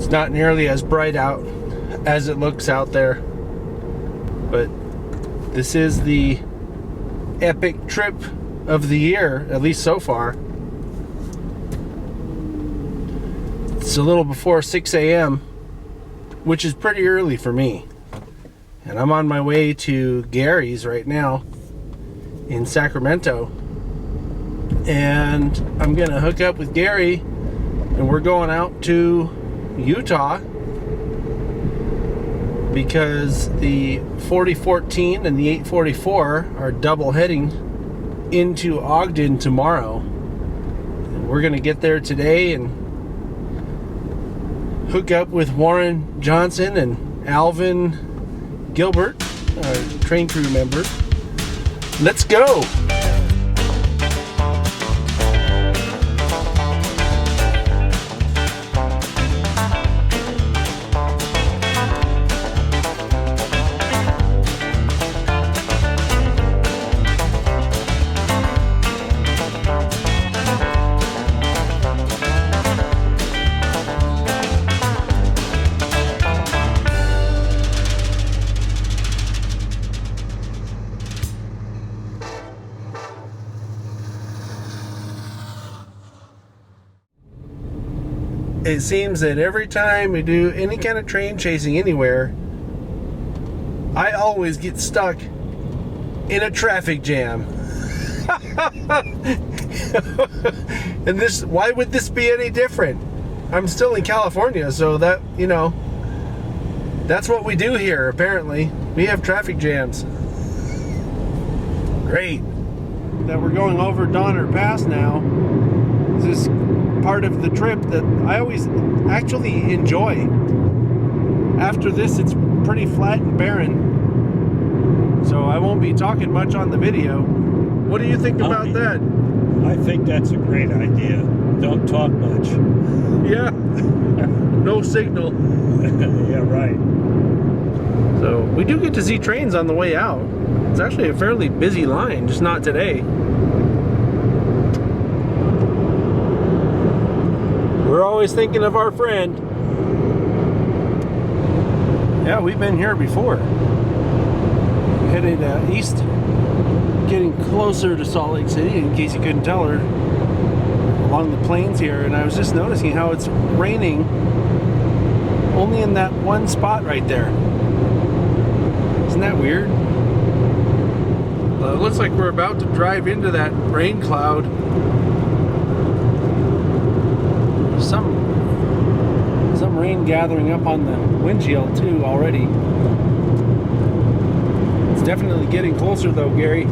It's not nearly as bright out as it looks out there. But this is the epic trip of the year, at least so far. It's a little before 6 a.m., which is pretty early for me. And I'm on my way to Gary's right now in Sacramento. And I'm gonna hook up with Gary and we're going out to Utah because the 4014 and the 844 are double heading into Ogden tomorrow. And we're gonna get there today and hook up with Warren Johnson and Alvin Gilbert, our train crew member. Let's go! It seems that every time we do any kind of train chasing anywhere, I always get stuck in a traffic jam. And why would this be any different? I'm still in California, so that, that's what we do here, apparently. We have traffic jams. Great. That we're going over Donner Pass now. This is part of the trip that I always actually enjoy. After this, it's pretty flat and barren, so I won't be talking much on the video. What do you think about that? I think that's a great idea. Don't talk much. Yeah. No signal. Yeah, right. So we do get to see trains on the way out. It's actually a fairly busy line, just not today. We're always thinking of our friend. Yeah, we've been here before. Headed east, getting closer to Salt Lake City, in case you couldn't tell her, along the plains here. And I was just noticing how it's raining only in that one spot right there. Isn't that weird? It looks like we're about to drive into that rain cloud. Some rain gathering up on the windshield too already. It's definitely getting closer though, Gary.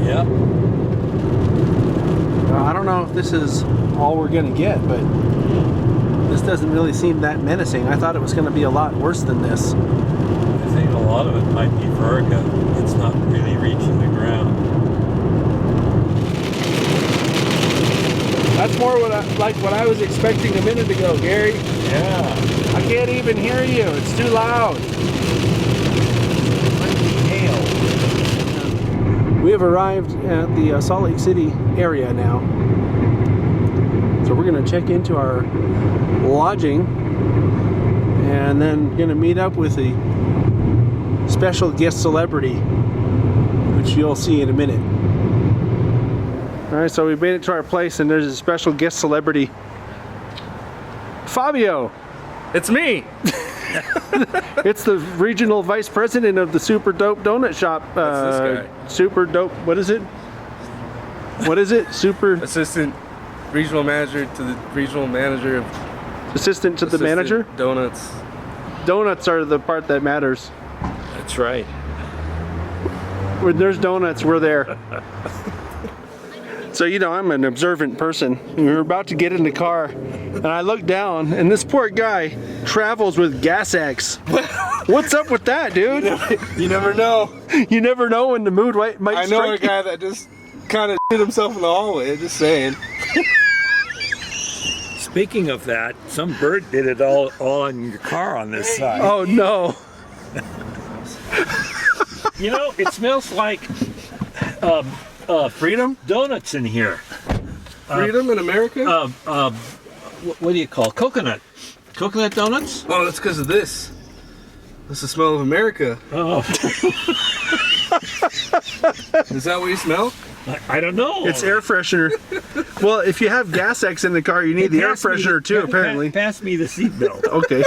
Yep. I don't know if this is all we're gonna get, but this doesn't really seem that menacing. I thought it was gonna be a lot worse than this. I think a lot of it might be vertigo. It's not really reaching the ground. That's more like what I was expecting a minute ago, Gary. Yeah. I can't even hear you. It's too loud. Hail. We have arrived at the Salt Lake City area now. So we're going to check into our lodging and then going to meet up with a special guest celebrity, which you'll see in a minute. Alright, so we made it to our place and there's a special guest celebrity. Fabio! It's me! It's the regional vice president of the Super Dope Donut Shop. That's this guy. Super Dope, what is it? What is it? Super... Assistant regional manager to the regional manager of... Assistant to the manager? Donuts. Donuts are the part that matters. That's right. When there's donuts, we're there. So, I'm an observant person. We were about to get in the car, and I looked down, and this poor guy travels with Gas-X. What's up with that, dude? You never know. You never know when the mood might I know strike a guy that just kind of shit himself in the hallway, just saying. Speaking of that, some bird did it all in your car on this side. Oh, no. It smells like Freedom? donuts in here. Freedom in America? What do you call it? Coconut. Coconut donuts? Oh, that's because of this. That's the smell of America. Oh, Is that what you smell? I don't know. It's air freshener. Well, if you have gas X in the car, you need the air freshener too, apparently. Pass me the seatbelt. Okay.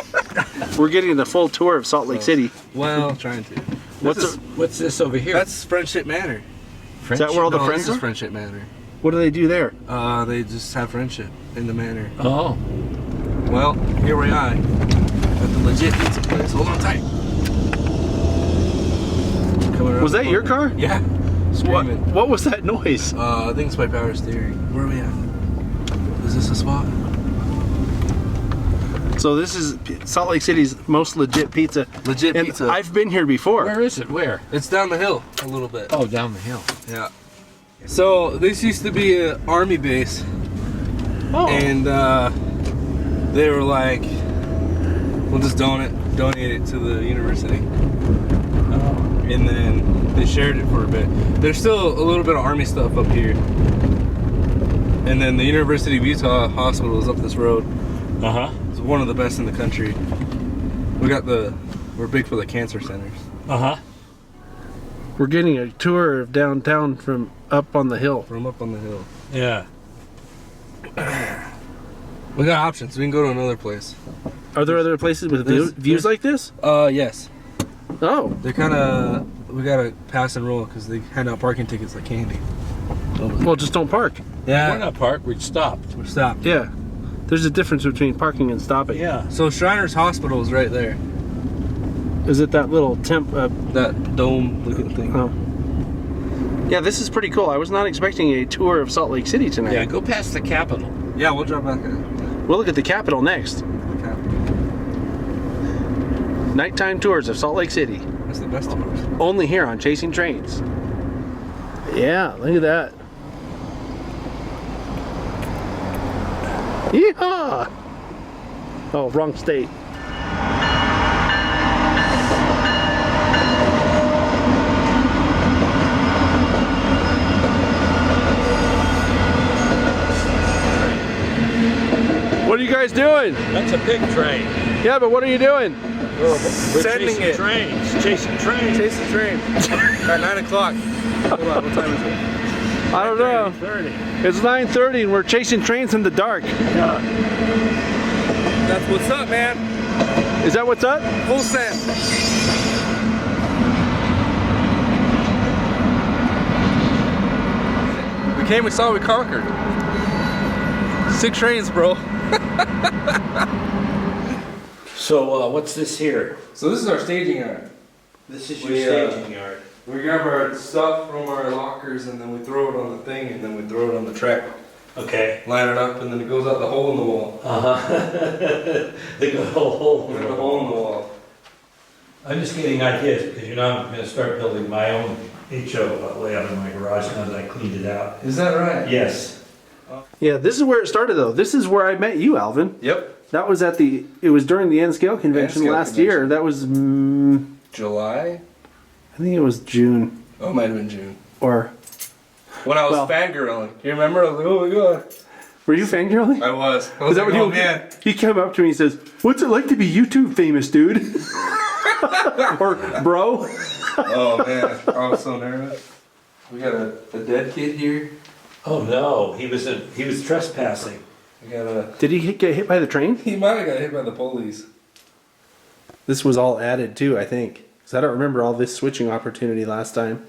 We're getting the full tour of Salt Lake City. Well, trying to. What's this over here? That's Friendship Manor. Is that where all the No, friends this is are? Friendship Manor. What do they do there? They just have friendship in the manor. Oh, Well, here we are at the legit pizza place. Hold on tight. Coming around Was the that your corner. car? Yeah. Screaming. What was that noise? I think it's my power steering. Where are we at? Is this a spot? So this is Salt Lake City's most legit pizza. Legit And pizza. I've been here before. where is it? Where? It's down the hill a little bit. Oh, down the hill. Yeah. So this used to be an army base, Oh. and they were like, "We'll just donate it to the university," Oh. and then they shared it for a bit. There's still a little bit of army stuff up here, and then the University of Utah Hospital is up this road. Uh-huh. It's one of the best in the country. We're big for the cancer centers. Uh-huh. We're getting a tour of downtown from up on the hill. From up on the hill. Yeah. We got options. We can go to another place. Are there other places with There's- views like this? Yes. Oh. They're kind of. We gotta pass and roll because they hand out parking tickets like candy. Well, just don't park. We're Yeah. not parked. We stopped. We're stopped. Yeah. There's a difference between parking and stopping. Yeah. So Shriners Hospital is right there. Is it that little temp? That dome-looking thing. Oh. Yeah, this is pretty cool. I was not expecting a tour of Salt Lake City tonight. Yeah, go past the Capitol. Yeah, we'll drop back at We'll look at the Capitol next. the Capitol. Nighttime tours of Salt Lake City. That's the best tours. Only here on Chasing Trains. Yeah, look at that. Yeehaw! Oh, wrong state. What are you guys doing? That's a big train. Yeah, but what are you doing? We're Sending chasing it. trains. Chasing trains. Chase the train. At 9 o'clock. Hold on, what time is it? I don't know. 30. It's 9:30 and we're chasing trains in the dark. Yeah. That's what's up, man. Is that what's up? Full send. We came, we saw, we conquered. 6 trains, bro. So, what's this here? So this is our staging yard. This is your staging yard. We grab our stuff from our lockers and then we throw it on the thing and then we throw it on the track. Okay. Line it up and then it goes out the hole in the wall. Uh-huh. The good old hole. There's a hole in the wall. I'm just getting ideas because you know I'm going to start building my own HO layout in my garage now that I cleaned it out. Is that right? Yes. Yeah, this is where it started though. This is where I met you, Alvin. Yep. That was it was during the N-Scale convention N-Scale last convention. year. That was, July? I think it was June Oh, it might have been June. or, When I was Well- fangirling. You remember? I was like, oh my god. were you fangirling? I was. I was Is that like, what oh man. He came up to me and says, "What's it like to be YouTube famous, dude?" Or, bro. Oh man. I was so nervous. We got a dead kid here. Oh no, he was trespassing. We got a. Did he get hit by the train? He might have got hit by the police. This was all added too, I think. Because I don't remember all this switching opportunity last time.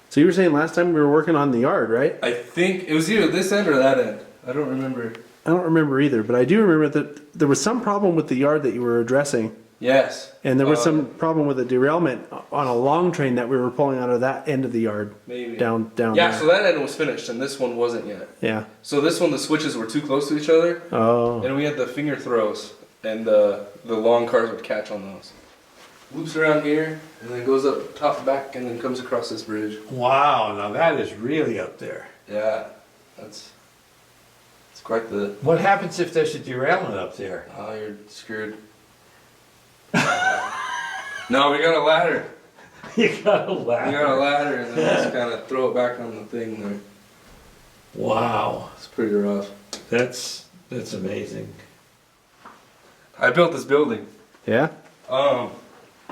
So you were saying last time we were working on the yard, right? I think it was either this end or that end. I don't remember. I don't remember either, but I do remember that there was some problem with the yard that you were addressing. Yes. And there was some problem with a derailment on a long train that we were pulling out of that end of the yard. Maybe. Down Yeah, there. so that end was finished and this one wasn't yet. Yeah. So this one, the switches were too close to each other, Oh. and we had the finger throws, and the long cars would catch on those. Loops around here, and then goes up top back, and then comes across this bridge. Wow, now that is really up there. Yeah, it's quite the. What happens if there's a derailment up there? Oh, you're screwed. No, we got a ladder. You got a We got a ladder. ladder, and then just kind of throw it back on the thing there. Wow, It's pretty rough. that's amazing. I built this building. Yeah?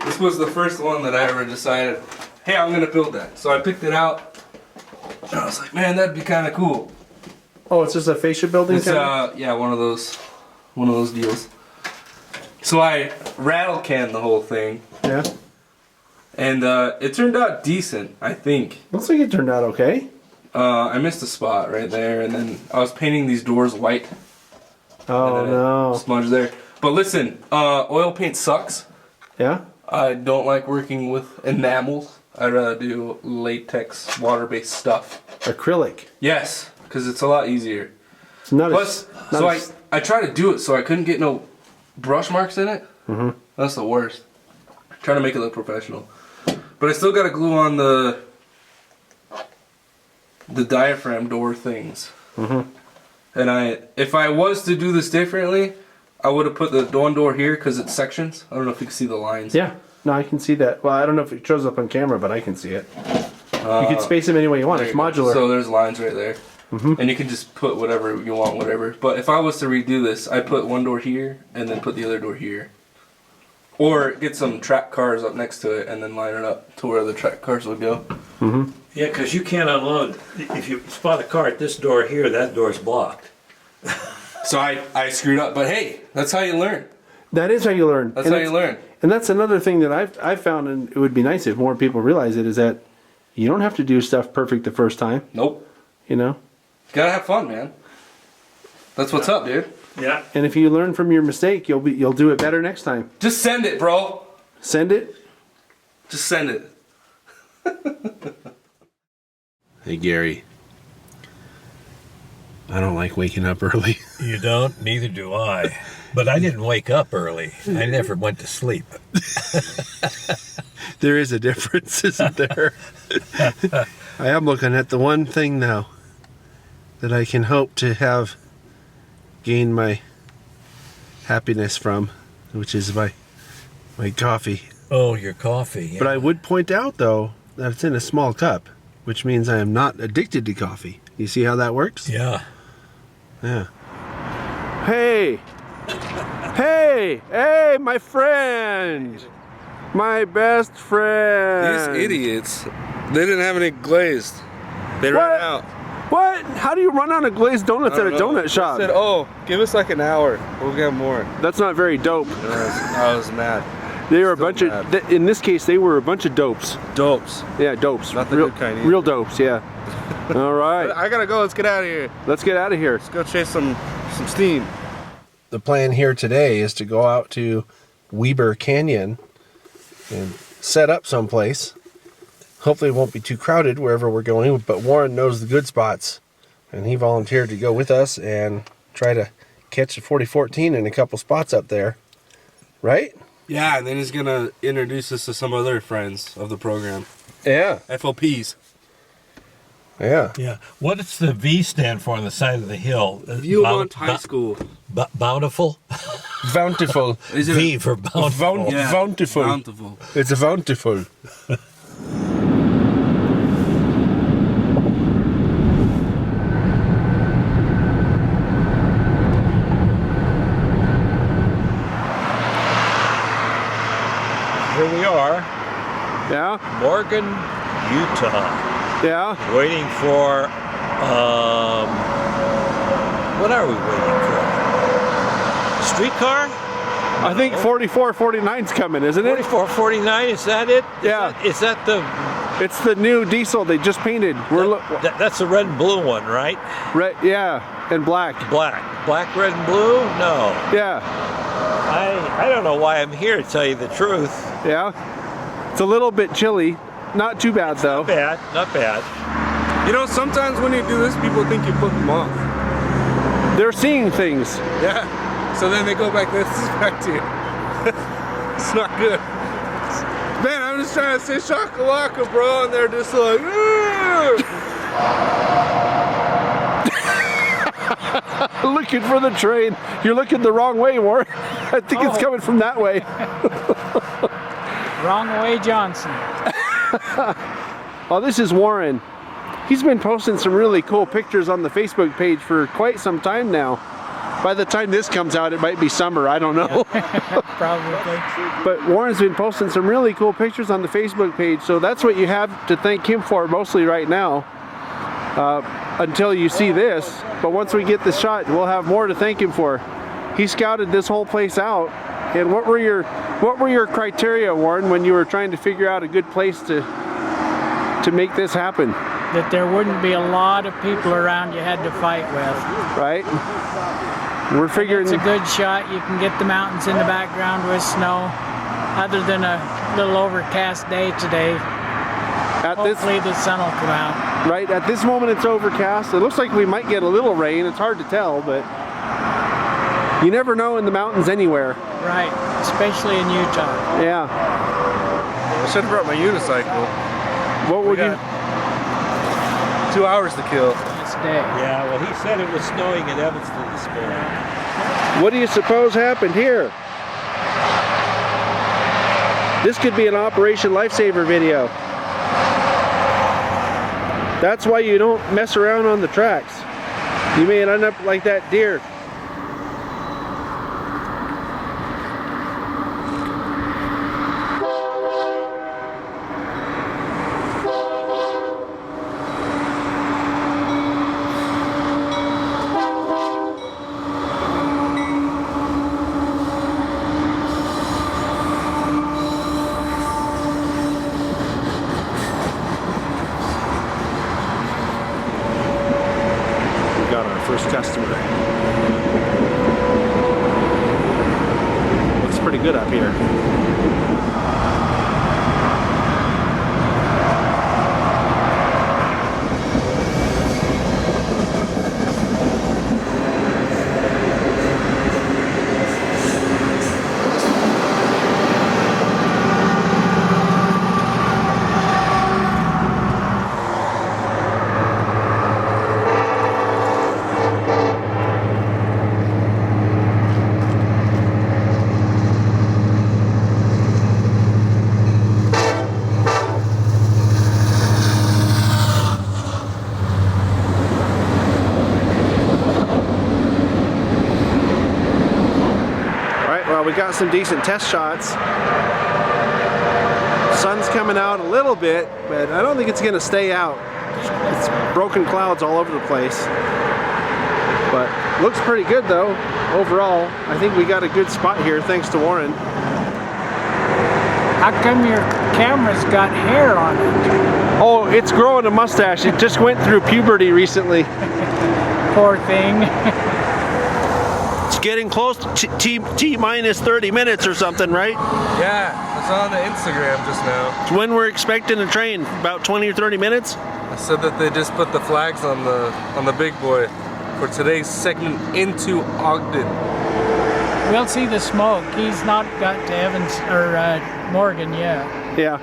This was the first one that I ever decided, hey, I'm gonna build that. So I picked it out. And I was like, man, that'd be kind of cool. Oh, it's just a fascia building? It's yeah, one of those deals. So I rattle canned the whole thing. Yeah. And it turned out decent, I think. Looks like it turned out okay. I missed a spot right there, and then I was painting these doors white. Oh no. Smudge there. But listen, oil paint sucks. Yeah? I don't like working with enamels. I'd rather do latex, water-based stuff. Acrylic. Yes, because it's a lot easier. It's not Plus, I tried to do it so I couldn't get no brush marks in it. Mm-hmm. That's the worst. Trying to make it look professional. But I still got to glue on the diaphragm door things. Mm-hmm. And if I was to do this differently, I would have put the one door here because it's sections. I don't know if you can see the lines. Yeah. No, I can see that. Well, I don't know if it shows up on camera, but I can see it. You can space them any way you want. It's modular. So there's lines right there. Mm-hmm. And you can just put whatever you want, whatever. But if I was to redo this, I'd put one door here and then put the other door here. Or get some track cars up next to it and then line it up to where the track cars would go. Mm-hmm. Yeah, because you can't unload. If you spot a car at this door here, that door's blocked. So I screwed up, but hey, that's how you learn. That is how you learn. That's how you learn. And that's another thing that I've found, and it would be nice if more people realize it, is that you don't have to do stuff perfect the first time. Nope. You know? Gotta have fun, man. That's what's up, dude. Yeah. And if you learn from your mistake, you'll do it better next time. Just send it, bro. Send it. Just send it. Hey, Gary. I don't like waking up early. You don't? Neither do I. But I didn't wake up early. I never went to sleep. There is a difference, isn't there? I am looking at the one thing now that I can hope to have gained my happiness from, which is my coffee. Oh, your coffee. Yeah. But I would point out, though, that it's in a small cup, which means I am not addicted to coffee. You see how that works? Yeah. Yeah. Hey! Hey! Hey, my friend! My best friend! These idiots, they didn't have any glazed. They ran out. What? How do you run out of glazed donuts at a donut shop? They said, oh, give us like an hour. We'll get more. That's not very dope. I was mad. They were a bunch of, in this case, they were a bunch of dopes. Dopes. Yeah, dopes. Not the good kind either. Real dopes, yeah. All right. I gotta go. Let's get out of here. Let's get out of here. Let's go chase some steam. The plan here today is to go out to Weber Canyon and set up someplace. Hopefully it won't be too crowded wherever we're going, but Warren knows the good spots, and he volunteered to go with us and try to catch the 4014 in a couple spots up there. Right? Yeah, and then he's gonna introduce us to some other friends of the program. Yeah. FLPs. Yeah. Yeah. What does the V stand for on the side of the hill? Viewmont High School. Bountiful? Bountiful. Is it V for bountiful. Yeah, Bountiful. Bountiful. It's a bountiful. Here we are, Yeah? Morgan, Utah. Yeah? Waiting for, what are we waiting for? Streetcar? I think 4449's coming, isn't it? 4449, is that it? Yeah. Is that the, It's the new diesel they just painted. that's the red and blue one, right? Red, yeah, and black. Black, red, and blue? No. Yeah, I don't know why I'm here, to tell you the truth. yeah. It's a little bit chilly. Not too bad though. Not bad. You know, sometimes when you do this, people think you put them off. They're seeing things. Yeah. So then they go back, this is back to you. It's not good. Man, I'm just trying to say shakalaka, bro, and they're just like, Looking for the train. You're looking the wrong way, Warren. I think it's coming from that way. Wrong way, Johnson. Oh, this is Warren. He's been posting some really cool pictures on the Facebook page for quite some time now. By the time this comes out, it might be summer. I don't know. Probably. But Warren's been posting some really cool pictures on the Facebook page, so that's what you have to thank him for mostly right now, until you see this. But once we get the shot, we'll have more to thank him for. He scouted this whole place out. And what were your criteria, Warren, when you were trying to figure out a good place to make this happen? That there wouldn't be a lot of people around you had to fight with. Right? We're figuring It's a good shot. You can get the mountains in the background with snow. Other than a little overcast day today, hopefully the sun will come out. Right, at this moment it's overcast. It looks like we might get a little rain. It's hard to tell, but you never know in the mountains anywhere. Right, especially in Utah. Yeah. I should have brought my unicycle. What would you? 2 hours to kill. This day. Yeah, well, he said it was snowing in Evanston this morning. What do you suppose happened here? This could be an Operation Lifesaver video. That's why you don't mess around on the tracks. You may end up like that deer. First customer. Looks pretty good up here. We got some decent test shots. Sun's coming out a little bit, but I don't think it's gonna stay out. It's broken clouds all over the place. But looks pretty good though, overall. I think we got a good spot here thanks to Warren. How come your camera's got hair on it? Oh, it's growing a mustache. It just went through puberty recently. Poor thing. It's getting close to T minus 30 minutes or something, right? Yeah, I saw on the Instagram just now. When we're expecting a train, about 20 or 30 minutes? I said that they just put the flags on the big boy for today's segment into Ogden. We'll see the smoke. He's not got to Evans or Morgan yet. Yeah.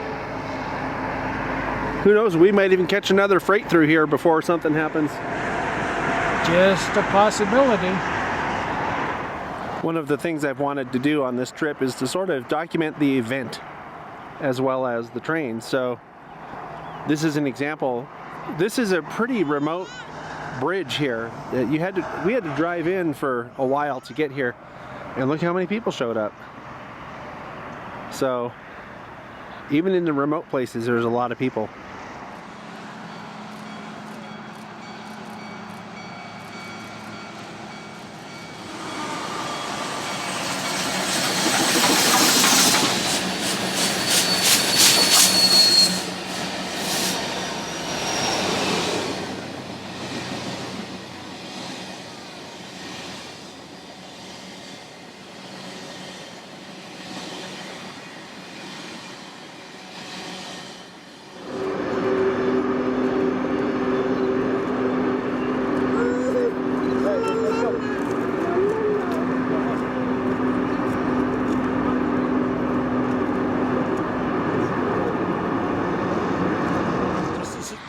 Who knows? We might even catch another freight through here before something happens. Just a possibility. One of the things I've wanted to do on this trip is to sort of document the event as well as the train. So this is an example. This is a pretty remote bridge here. We had to drive in for a while to get here, and look how many people showed up. So even in the remote places, there's a lot of people.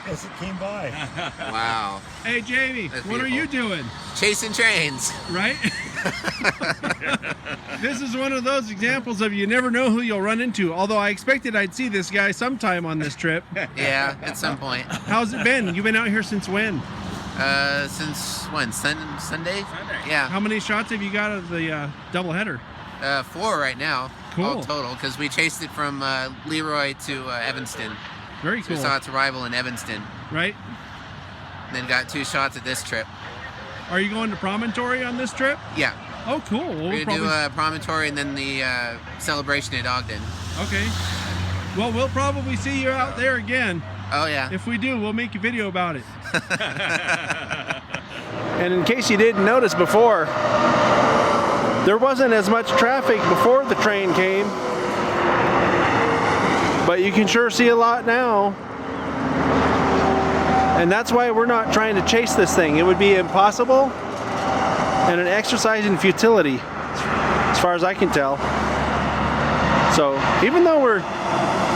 As it came by. Wow. Hey Jamie, That's what are you doing? Chasing trains. Right? This is one of those examples of you never know who you'll run into. Although I expected I'd see this guy sometime on this trip. Yeah, at some point. How's it been? You've been out here since when? Since when? Sunday? yeah. How many shots have you got of the doubleheader? 4 right now. Cool. All total, because we chased it from Leroy to Evanston. Very So cool. we saw its arrival in Evanston. Right? Then got 2 shots at this trip. Are you going to Promontory on this trip? Yeah. Oh, cool. Well, We're going to do a promontory and then the celebration at Ogden. Okay. Well, we'll probably see you out there again. Oh, yeah. If we do, we'll make a video about it. And in case you didn't notice before, there wasn't as much traffic before the train came, but you can sure see a lot now. And that's why we're not trying to chase this thing. It would be impossible and an exercise in futility, as far as I can tell. So even though we're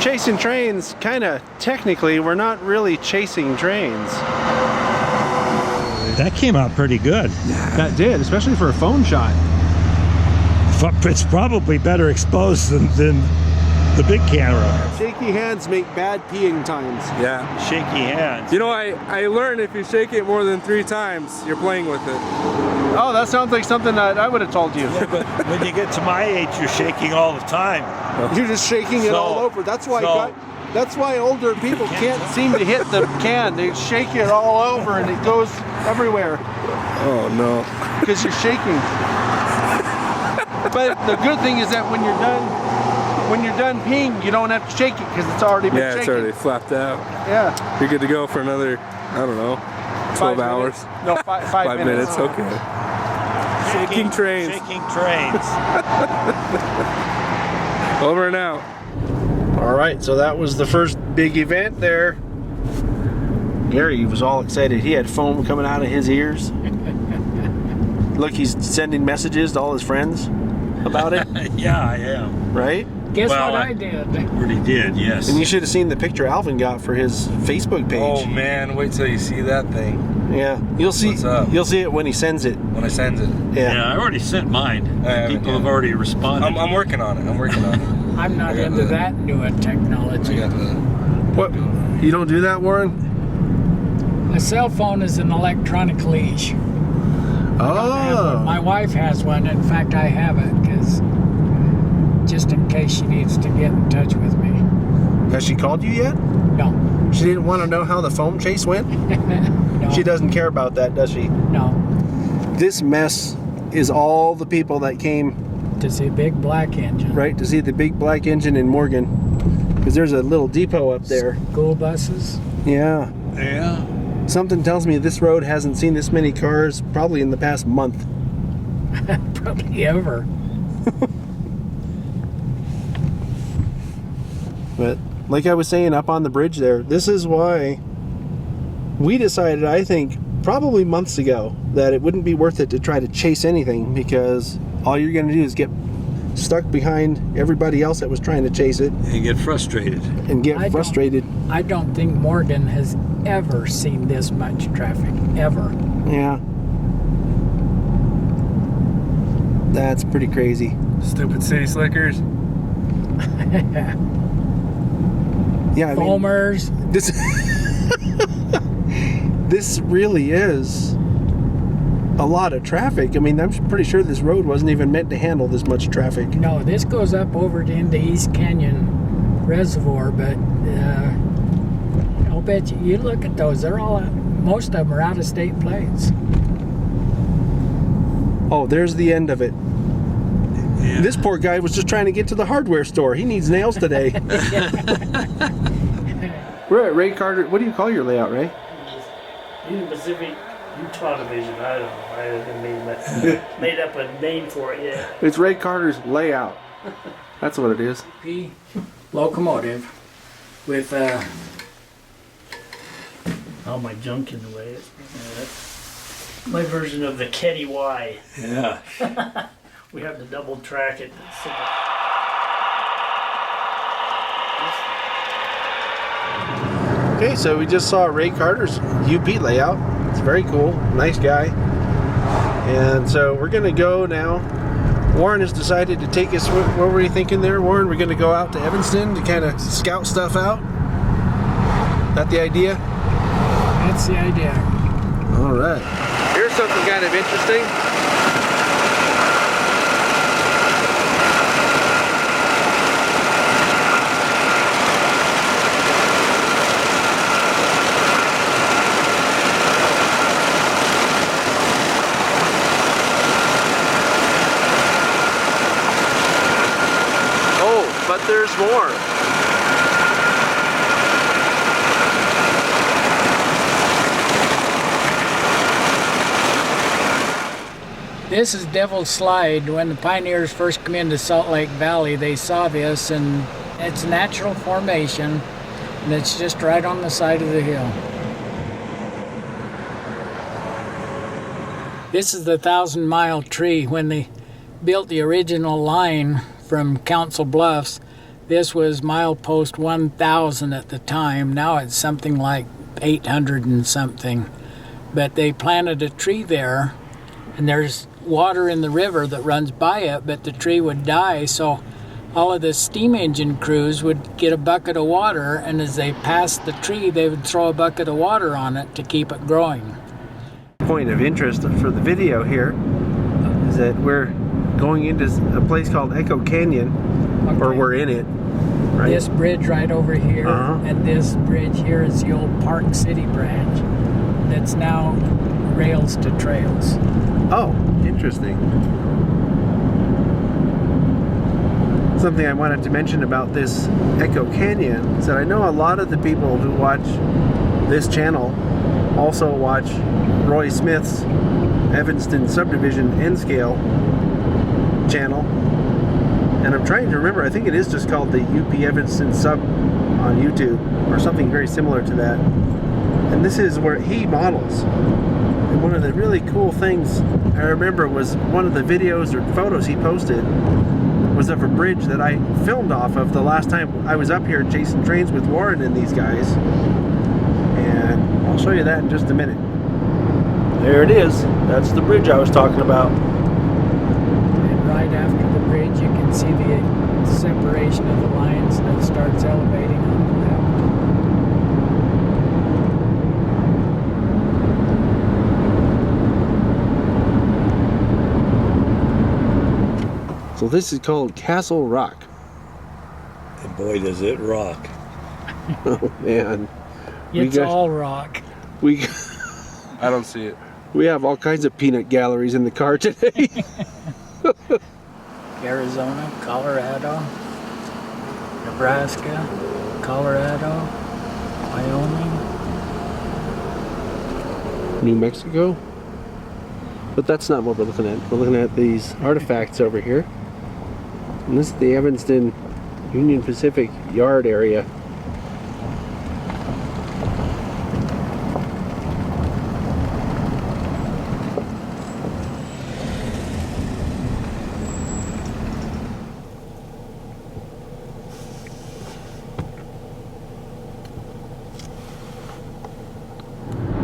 chasing trains, kind of technically, we're not really chasing trains. That came out pretty good. That did, especially for a phone shot. It's probably better exposed than the big camera. Shaky hands make bad peeing times. Yeah. Shaky hands. You know, I learned if you shake it more than 3 times, you're playing with it. Oh, that sounds like something that I would have told you. Yeah, but when you get to my age, you're shaking all the time. You're just shaking it all over. That's why older people can't seem to hit the can. They shake it all over and it goes everywhere Oh no. because you're shaking. But the good thing is that when you're done peeing, you don't have to shake it because it's already been Yeah, shaken. it's already flapped out. Yeah. You're good to go for another, I don't know, 12 hours. No, 5 minutes. Okay. Shaking trains. Shaking trains. Over and out. All right, so that was the first big event there. Gary was all excited. He had foam coming out of his ears. Look, he's sending messages to all his friends about it, Yeah, I am. right? Guess Well, what I did? Already did, yes. And you should have seen the picture Alvin got for his Facebook page. Oh man, wait till you see that thing Yeah, you'll see. What's up? You'll see it when he sends it. when I send it. Yeah. Yeah, I already sent mine. I haven't People yet. have already responded. I'm working on it. I'm working on it. I'm not I got into the- that newer technology. I got the. What? You don't do that, Warren? A cell phone is an electronic leash. Oh. My wife has one. In fact, I have it because just in case she needs to get in touch with me. Has she called you yet? No, She didn't want to know how the foam chase went? no, She doesn't care about that, does she? no. This mess is all the people that came, To see big black engine. right, to see the big black engine in Morgan. Because there's a little depot up there. School buses. Yeah. Yeah. Something tells me this road hasn't seen this many cars probably in the past month. Probably ever. But like I was saying up on the bridge there, this is why we decided, I think, probably months ago, that it wouldn't be worth it to try to chase anything because all you're going to do is get stuck behind everybody else that was trying to chase it You get frustrated. and get I don't- frustrated. I don't think Morgan has ever seen this much traffic. Ever. Yeah. That's pretty crazy. Stupid city slickers. Yeah, I mean, Foamers. this this really is a lot of traffic. I mean, I'm pretty sure this road wasn't even meant to handle this much traffic. No, this goes up over into East Canyon Reservoir, but I'll bet you look at those. They're all, most of them are out-of-state plates. Oh, there's the end of it. Yeah. This poor guy was just trying to get to the hardware store. He needs nails today. We're at Ray Carter. What do you call your layout, Ray? Union Pacific Utah Division. I don't know. I haven't made up a name for it yet. It's Ray Carter's layout. That's what it is. P locomotive with All my junk in the way. That's my version of the Ketty Y. Yeah. We have to double track it. Okay, so we just saw Ray Carter's UP layout. It's very cool. Nice guy. And so we're going to go now. Warren has decided to take us. What were you thinking there, Warren? We're going to go out to Evanston to kind of scout stuff out? That the idea? that's the idea. All right. Here's something kind of interesting. there's more. This is Devil's Slide. When the pioneers first come into Salt Lake Valley, they saw this, and it's a natural formation, and it's just right on the side of the hill. This is the 1,000-mile tree. When they built the original line from Council Bluffs, this was milepost 1,000 at the time. Now it's something like 800 and something. But they planted a tree there, and there's water in the river that runs by it, but the tree would die, so all of the steam engine crews would get a bucket of water, and as they passed the tree, they would throw a bucket of water on it to keep it growing. Point of interest for the video here is that we're going into a place called Echo Canyon, or we're in it. Right? This bridge right over here, and this bridge here is the old Park City branch that's now rails to trails. Oh, interesting. Something I wanted to mention about this Echo Canyon is that I know a lot of the people who watch this channel also watch Roy Smith's Evanston Subdivision N-Scale channel. And I'm trying to remember, I think it is just called the UP Evanston Sub on YouTube, or something very similar to that. And this is where he models. And one of the really cool things I remember was one of the videos or photos he posted was of a bridge that I filmed off of the last time I was up here chasing trains with Warren and these guys. And I'll show you that in just a minute. There it is. That's the bridge I was talking about. And right after the bridge, you can see the separation of the lines, and it starts elevating on the left. So this is called Castle Rock. And boy, does it rock. Oh man. It's all rock. I don't see it. We have all kinds of peanut galleries in the car today. Arizona, Colorado, Nebraska, Colorado, Wyoming. New Mexico. But that's not what we're looking at. We're looking at these artifacts over here. And this is the Evanston Union Pacific Yard area.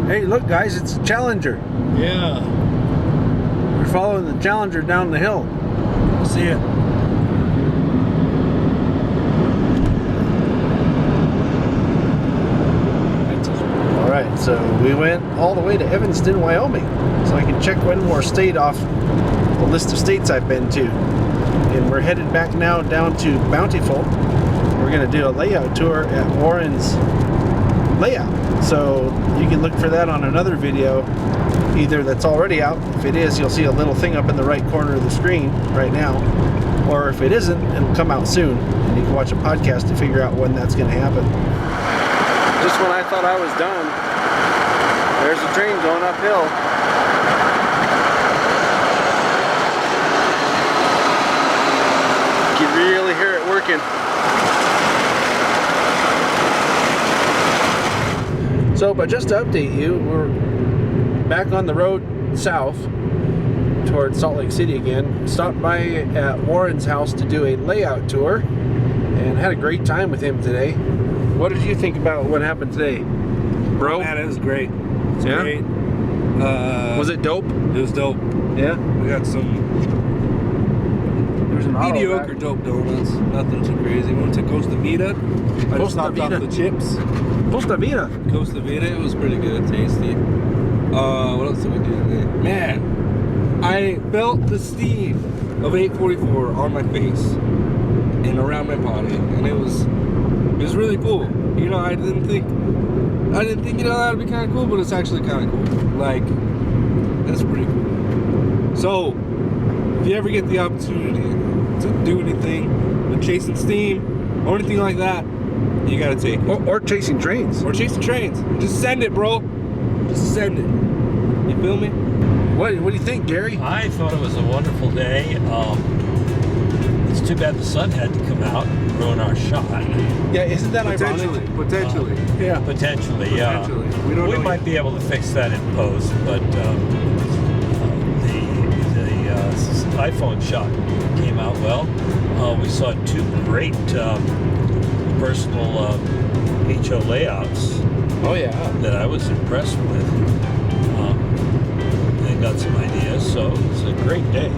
Hey, look guys, it's a Challenger. Yeah. We're following the Challenger down the hill. See it. Alright, so we went all the way to Evanston, Wyoming. So I can check one more state off the list of states I've been to. And we're headed back now down to Bountiful. We're going to do a layout tour at Warren's layout. So you can look for that on another video, either that's already out. If it is, you'll see a little thing up in the right corner of the screen right now. Or if it isn't, it'll come out soon. And you can watch a podcast to figure out when that's going to happen. Just when I thought I was done, there's a train going uphill. You can really hear it working. So, but just to update you, we're back on the road south towards Salt Lake City again. Stopped by at Warren's house to do a layout tour and had a great time with him today. What did you think about what happened today, bro? Man, it was great. It's great. Was it dope? It was dope. Yeah? We got some There's an auto mediocre back. Dope donuts. Nothing too crazy. Went to Costa Vida. I just knocked off the chips. Costa Vida. Costa Vida. It was pretty good. Tasty. What else did we do today? Man, I felt the steam of 844 on my face and around my body, and it was really cool. You know, I didn't think you know that would be kind of cool, but it's actually kind of cool. Like, that's pretty cool. So, if you ever get the opportunity to do anything with chasing steam, Or anything like that, you gotta take it. Or chasing trains. Or chasing trains. Just send it, bro. Just send it. You feel me? What do you think, Gary? I thought it was a wonderful day. It's too bad the sun had to come out and ruin our shot. Yeah, isn't that Potentially. ironic? Potentially. Yeah. Potentially, yeah. Potentially. We don't know might yet. be able to fix that in post, but the iPhone shot came out well. We saw 2 great personal HO layouts Oh yeah. that I was impressed with. They got some ideas, so it's a great day.